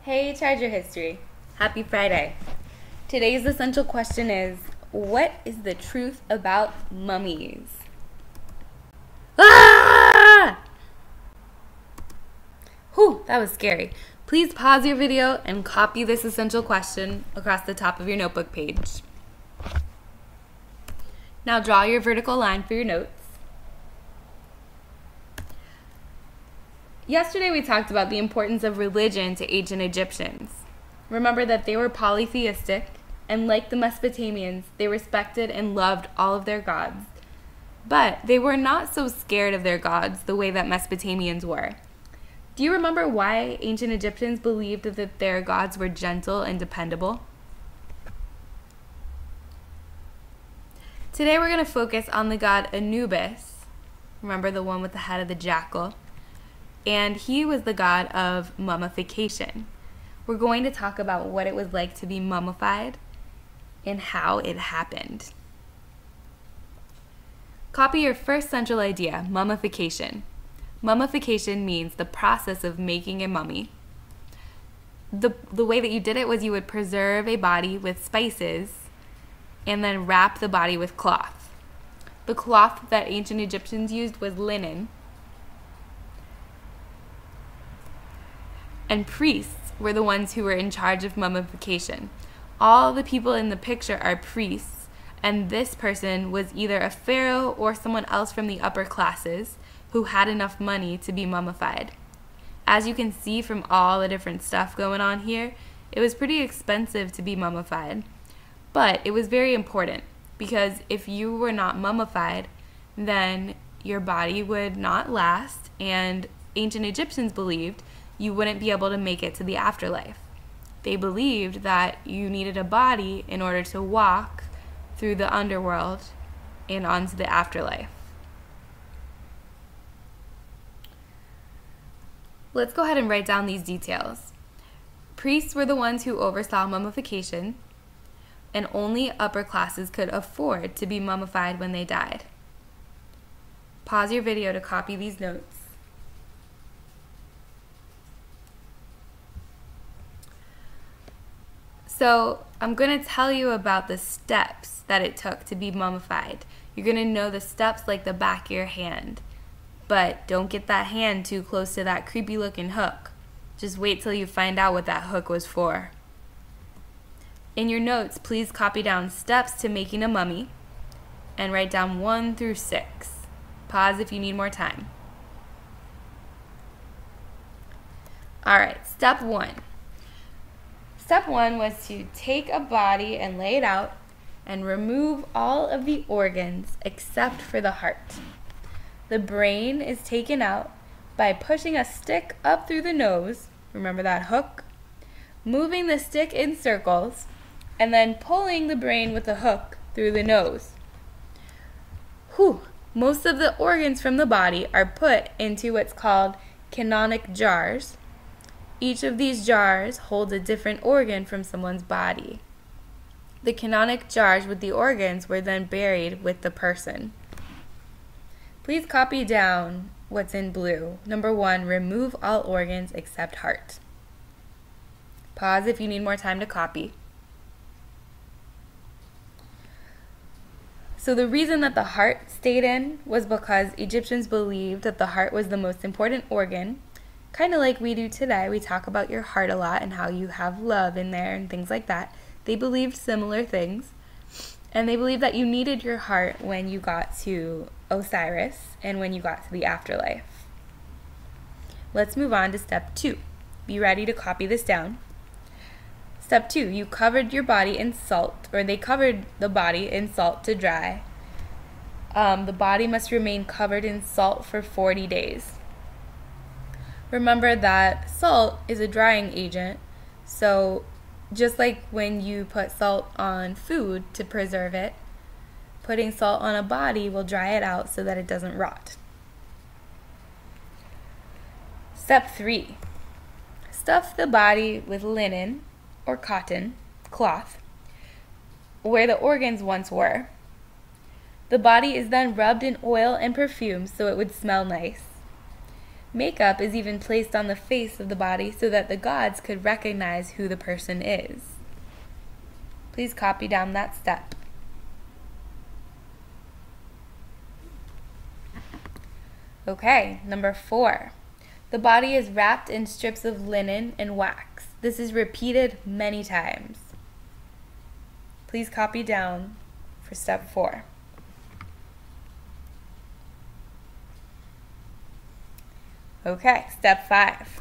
Hey, Treasure History. Happy Friday. Today's essential question is, what is the truth about mummies? Ah! Whew, that was scary. Please pause your video and copy this essential question across the top of your notebook page. Now draw your vertical line for your notes. Yesterday we talked about the importance of religion to ancient Egyptians. Remember that they were polytheistic, and like the Mesopotamians, they respected and loved all of their gods. But they were not so scared of their gods the way that Mesopotamians were. Do you remember why ancient Egyptians believed that their gods were gentle and dependable? Today we're going to focus on the god Anubis. Remember the one with the head of the jackal? And he was the god of mummification. We're going to talk about what it was like to be mummified and how it happened. Copy your first central idea, mummification. Mummification means the process of making a mummy. The way that you did it was you would preserve a body with spices and then wrap the body with cloth. The cloth that ancient Egyptians used was linen. And priests were the ones who were in charge of mummification. All the people in the picture are priests, and this person was either a pharaoh or someone else from the upper classes who had enough money to be mummified. As you can see from all the different stuff going on here, it was pretty expensive to be mummified. But it was very important, because if you were not mummified, then your body would not last, and ancient Egyptians believed you wouldn't be able to make it to the afterlife. They believed that you needed a body in order to walk through the underworld and onto the afterlife. Let's go ahead and write down these details. Priests were the ones who oversaw mummification, and only upper classes could afford to be mummified when they died. Pause your video to copy these notes. So I'm going to tell you about the steps that it took to be mummified. You're going to know the steps like the back of your hand. But don't get that hand too close to that creepy looking hook. Just wait till you find out what that hook was for. In your notes, please copy down steps to making a mummy and write down 1 through 6. Pause if you need more time. Alright, step 1. Step 1 was to take a body and lay it out and remove all of the organs except for the heart. The brain is taken out by pushing a stick up through the nose, remember that hook, moving the stick in circles, and then pulling the brain with the hook through the nose. Whew. Most of the organs from the body are put into what's called canonic jars. Each of these jars holds a different organ from someone's body. The canonic jars with the organs were then buried with the person. Please copy down what's in blue. Number 1, remove all organs except heart. Pause if you need more time to copy. So the reason that the heart stayed in was because Egyptians believed that the heart was the most important organ. Kind of like we do today. We talk about your heart a lot and how you have love in there and things like that. They believed similar things. And they believed that you needed your heart when you got to Osiris and when you got to the afterlife. Let's move on to step 2. Be ready to copy this down. Step 2, you covered your body in salt, or they covered the body in salt to dry. The body must remain covered in salt for 40 days. Remember that salt is a drying agent, so just like when you put salt on food to preserve it, putting salt on a body will dry it out so that it doesn't rot. Step 3. Stuff the body with linen or cotton, cloth, where the organs once were. The body is then rubbed in oil and perfume so it would smell nice. Makeup is even placed on the face of the body so that the gods could recognize who the person is. Please copy down that step. Okay, number 4. The body is wrapped in strips of linen and wax. This is repeated many times. Please copy down for step 4. Okay, step 5.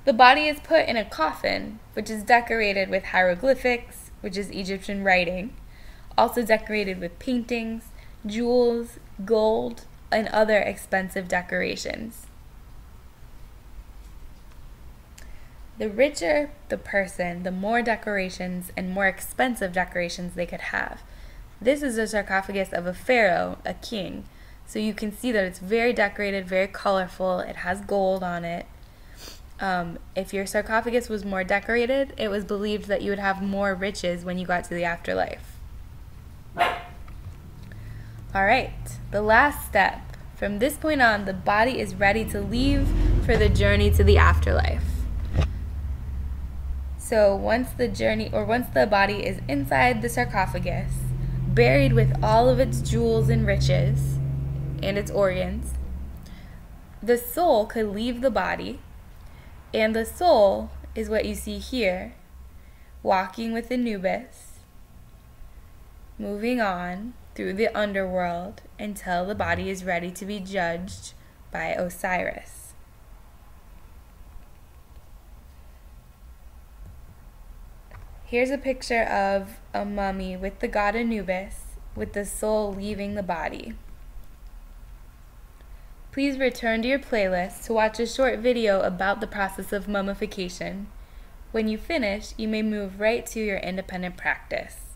The body is put in a coffin, which is decorated with hieroglyphics, which is Egyptian writing, also decorated with paintings, jewels, gold, and other expensive decorations. The richer the person, the more decorations and more expensive decorations they could have. This is a sarcophagus of a pharaoh, a king. So you can see that it's very decorated, very colorful. It has gold on it. If your sarcophagus was more decorated, it was believed that you would have more riches when you got to the afterlife. All right, the last step. From this point on, the body is ready to leave for the journey to the afterlife. So once the body is inside the sarcophagus, buried with all of its jewels and riches and its organs, the soul could leave the body, and the soul is what you see here, walking with Anubis, moving on through the underworld until the body is ready to be judged by Osiris. Here's a picture of a mummy with the god Anubis, with the soul leaving the body. Please return to your playlist to watch a short video about the process of mummification. When you finish, you may move right to your independent practice.